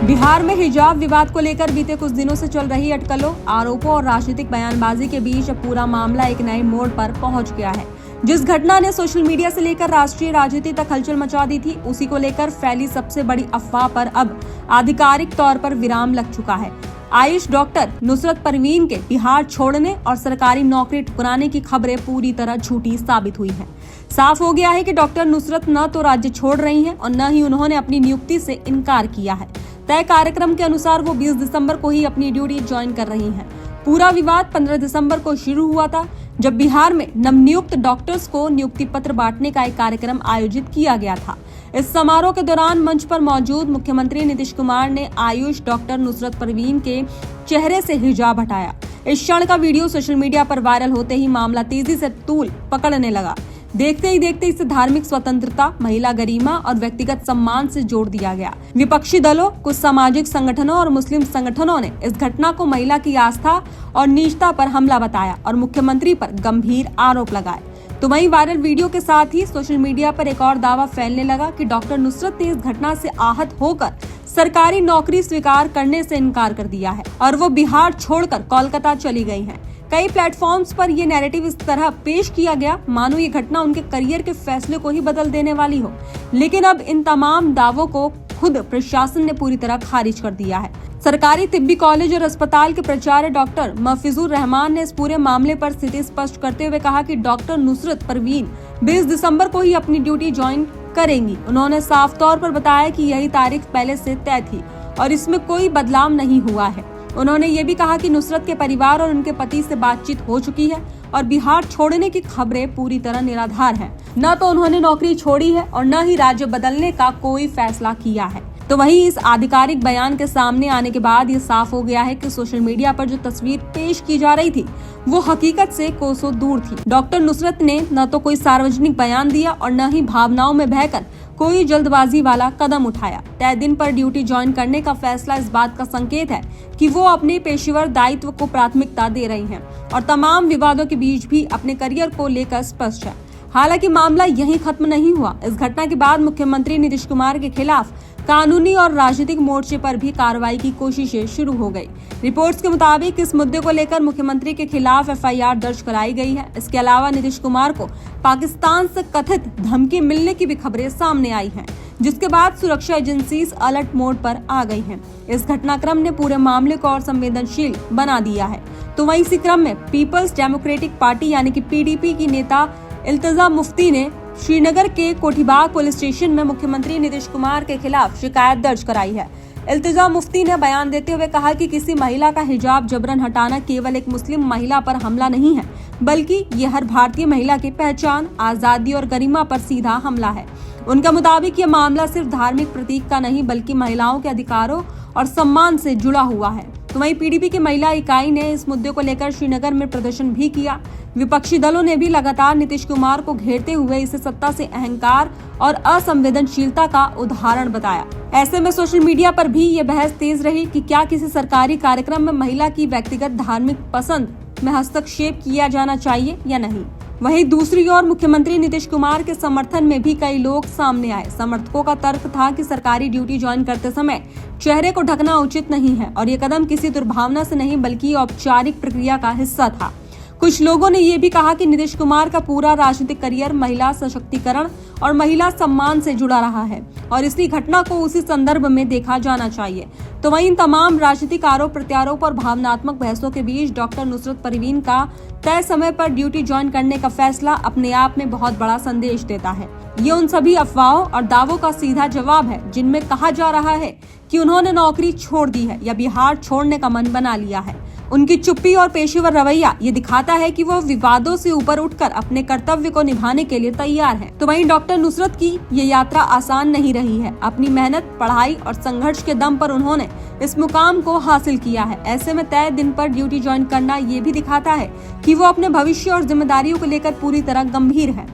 बिहार में हिजाब विवाद को लेकर बीते कुछ दिनों से चल रही अटकलों, आरोपों और राजनीतिक बयानबाजी के बीच अब पूरा मामला एक नए मोड़ पर पहुंच गया है। जिस घटना ने सोशल मीडिया से लेकर राष्ट्रीय राजनीति तक हलचल मचा दी थी, उसी को लेकर फैली सबसे बड़ी अफवाह पर अब आधिकारिक तौर पर विराम लग चुका है। आयुष डॉक्टर नुसरत परवीन के बिहार छोड़ने और सरकारी नौकरी ठुकराने की खबरें पूरी तरह झूठी साबित हुई हैं। साफ हो गया है कि डॉक्टर नुसरत न तो राज्य छोड़ रही हैं और न ही उन्होंने अपनी नियुक्ति से इनकार किया है। तय कार्यक्रम के अनुसार वो 20 दिसंबर को ही अपनी ड्यूटी ज्वाइन कर रही हैं। पूरा विवाद 15 दिसंबर को शुरू हुआ था, जब बिहार में नवनियुक्त डॉक्टर्स को नियुक्ति पत्र बांटने का एक कार्यक्रम आयोजित किया गया था। इस समारोह के दौरान मंच पर मौजूद मुख्यमंत्री नीतीश कुमार ने आयुष डॉक्टर नुसरत परवीन के चेहरे से हिजाब हटाया। इस क्षण का वीडियो सोशल मीडिया पर वायरल होते ही मामला तेजी से तूल पकड़ने लगा। देखते ही देखते इसे धार्मिक स्वतंत्रता, महिला गरिमा और व्यक्तिगत सम्मान से जोड़ दिया गया। विपक्षी दलों, कुछ सामाजिक संगठनों और मुस्लिम संगठनों ने इस घटना को महिला की आस्था और निजता पर हमला बताया और मुख्यमंत्री पर गंभीर आरोप लगाए। तो वहीं वायरल वीडियो के साथ ही सोशल मीडिया पर एक और दावा फैलने लगा कि डॉक्टर नुसरत ने इस घटना से आहत होकर सरकारी नौकरी स्वीकार करने से इनकार कर दिया है और वो बिहार छोड़कर कोलकाता चली गई हैं। कई प्लेटफॉर्म्स पर ये नैरेटिव इस तरह पेश किया गया मानो ये घटना उनके करियर के फैसले को ही बदल देने वाली हो, लेकिन अब इन तमाम दावों को खुद प्रशासन ने पूरी तरह खारिज कर दिया है। सरकारी तिब्बी कॉलेज और अस्पताल के प्राचार्य डॉक्टर महफिजुर रहमान ने इस पूरे मामले पर स्थिति स्पष्ट करते हुए कहा कि डॉक्टर नुसरत परवीन 20 दिसंबर को ही अपनी ड्यूटी ज्वाइन करेंगी। उन्होंने साफ तौर पर बताया कि यही तारीख पहले से तय थी और इसमें कोई बदलाव नहीं हुआ है। उन्होंने ये भी कहा कि नुसरत के परिवार और उनके पति से बातचीत हो चुकी है और बिहार छोड़ने की खबरें पूरी तरह निराधार हैं। न तो उन्होंने नौकरी छोड़ी है और न ही राज्य बदलने का कोई फैसला किया है। तो वहीं इस आधिकारिक बयान के सामने आने के बाद ये साफ हो गया है कि सोशल मीडिया पर जो तस्वीर पेश की जा रही थी वो हकीकत से कोसों दूर थी। डॉक्टर नुसरत ने न तो कोई सार्वजनिक बयान दिया और न ही भावनाओं में बहकर कोई जल्दबाजी वाला कदम उठाया। तय दिन पर ड्यूटी ज्वाइन करने का फैसला इस बात का संकेत है कि वो अपने पेशेवर दायित्व को प्राथमिकता दे रही हैं और तमाम विवादों के बीच भी अपने करियर को लेकर स्पष्ट है। हालांकि मामला यहीं खत्म नहीं हुआ। इस घटना के बाद मुख्यमंत्री नीतीश कुमार के खिलाफ कानूनी और राजनीतिक मोर्चे पर भी कार्रवाई की कोशिशें शुरू हो गई। रिपोर्ट्स के मुताबिक इस मुद्दे को लेकर मुख्यमंत्री के खिलाफ एफआईआर दर्ज कराई गई है। इसके अलावा नीतीश कुमार को पाकिस्तान से कथित धमकी मिलने की भी खबरें सामने आई हैं, जिसके बाद सुरक्षा एजेंसीज अलर्ट मोड पर आ गई हैं। इस घटनाक्रम ने पूरे मामले को और संवेदनशील बना दिया है। तो वहीं इसी क्रम में पीपल्स डेमोक्रेटिक पार्टी यानी कि पीडीपी की नेता इल्तिजा मुफ्ती ने श्रीनगर के कोठीबाग पुलिस स्टेशन में मुख्यमंत्री नीतीश कुमार के खिलाफ शिकायत दर्ज कराई है। इल्तिजा मुफ्ती ने बयान देते हुए कहा कि किसी महिला का हिजाब जबरन हटाना केवल एक मुस्लिम महिला पर हमला नहीं है, बल्कि ये हर भारतीय महिला की पहचान, आजादी और गरिमा पर सीधा हमला है। उनका मुताबिक ये मामला सिर्फ धार्मिक प्रतीक का नहीं बल्कि महिलाओं के अधिकारों और सम्मान से जुड़ा हुआ है। तो वहीं पीडीपी की महिला इकाई ने इस मुद्दे को लेकर श्रीनगर में प्रदर्शन भी किया। विपक्षी दलों ने भी लगातार नीतीश कुमार को घेरते हुए इसे सत्ता से अहंकार और असंवेदनशीलता का उदाहरण बताया। ऐसे में सोशल मीडिया पर भी ये बहस तेज रही कि क्या किसी सरकारी कार्यक्रम में महिला की व्यक्तिगत धार्मिक पसंद में हस्तक्षेप किया जाना चाहिए या नहीं। वहीं दूसरी ओर मुख्यमंत्री नीतीश कुमार के समर्थन में भी कई लोग सामने आए। समर्थकों का तर्क था कि सरकारी ड्यूटी ज्वाइन करते समय चेहरे को ढकना उचित नहीं है और ये कदम किसी दुर्भावना से नहीं बल्कि औपचारिक प्रक्रिया का हिस्सा था। कुछ लोगों ने ये भी कहा कि नीतीश कुमार का पूरा राजनीतिक करियर महिला सशक्तिकरण और महिला सम्मान से जुड़ा रहा है और इसलिए घटना को उसी संदर्भ में देखा जाना चाहिए। तो वहीं इन तमाम राजनीतिक आरोप प्रत्यारोप और भावनात्मक बहसों के बीच डॉक्टर नुसरत परवीन का तय समय पर ड्यूटी ज्वाइन करने का फैसला अपने आप में बहुत बड़ा संदेश देता है। ये उन सभी अफवाहों और दावों का सीधा जवाब है जिनमें कहा जा रहा है कि उन्होंने नौकरी छोड़ दी है या बिहार छोड़ने का मन बना लिया है। उनकी चुप्पी और पेशेवर रवैया ये दिखाता है कि वो विवादों से ऊपर उठकर अपने कर्तव्य को निभाने के लिए तैयार हैं। तो वहीं डॉक्टर नुसरत की ये यात्रा आसान नहीं रही है। अपनी मेहनत, पढ़ाई और संघर्ष के दम पर उन्होंने इस मुकाम को हासिल किया है। ऐसे में तय दिन पर ड्यूटी ज्वाइन करना ये भी दिखाता है कि वो अपने भविष्य और जिम्मेदारियों को लेकर पूरी तरह गंभीर है।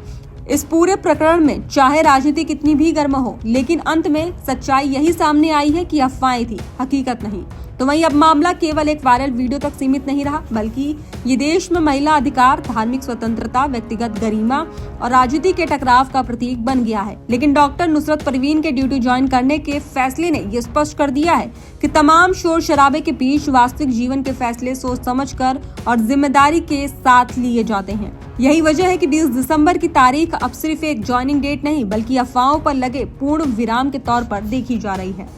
इस पूरे प्रकरण में चाहे राजनीति कितनी भी गर्म हो, लेकिन अंत में सच्चाई यही सामने आई है कि अफवाहें थी, हकीकत नहीं। तो वहीं अब मामला केवल एक वायरल वीडियो तक सीमित नहीं रहा, बल्कि ये देश में महिला अधिकार, धार्मिक स्वतंत्रता, व्यक्तिगत गरिमा और राजनीति के टकराव का प्रतीक बन गया है। लेकिन डॉक्टर नुसरत परवीन के ड्यूटी ज्वाइन करने के फैसले ने ये स्पष्ट कर दिया है कि तमाम शोर शराबे के बीच वास्तविक जीवन के फैसले सोच समझकर और जिम्मेदारी के साथ लिए जाते हैं। यही वजह है कि 20 दिसंबर की तारीख अब सिर्फ एक ज्वाइनिंग डेट नहीं, बल्कि अफवाहों पर लगे पूर्ण विराम के तौर पर देखी जा रही है।